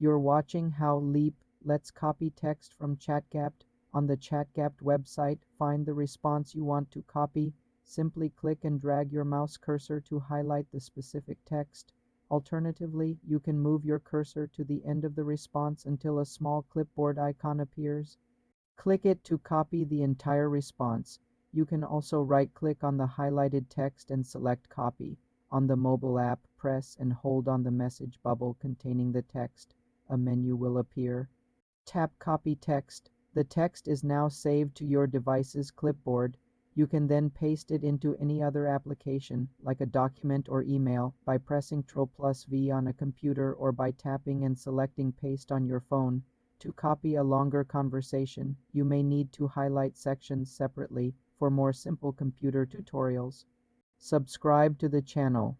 You're watching how Leap lets copy text from ChatGPT. On the ChatGPT website, find the response you want to copy. Simply click and drag your mouse cursor to highlight the specific text. Alternatively, you can move your cursor to the end of the response until a small clipboard icon appears. Click it to copy the entire response. You can also right-click on the highlighted text and select Copy. On the mobile app, press and hold on the message bubble containing the text. A menu will appear. Tap Copy Text. The text is now saved to your device's clipboard. You can then paste it into any other application, like a document or email, by pressing Ctrl+V on a computer or by tapping and selecting Paste on your phone. To copy a longer conversation, you may need to highlight sections separately for more simple computer tutorials. Subscribe to the channel.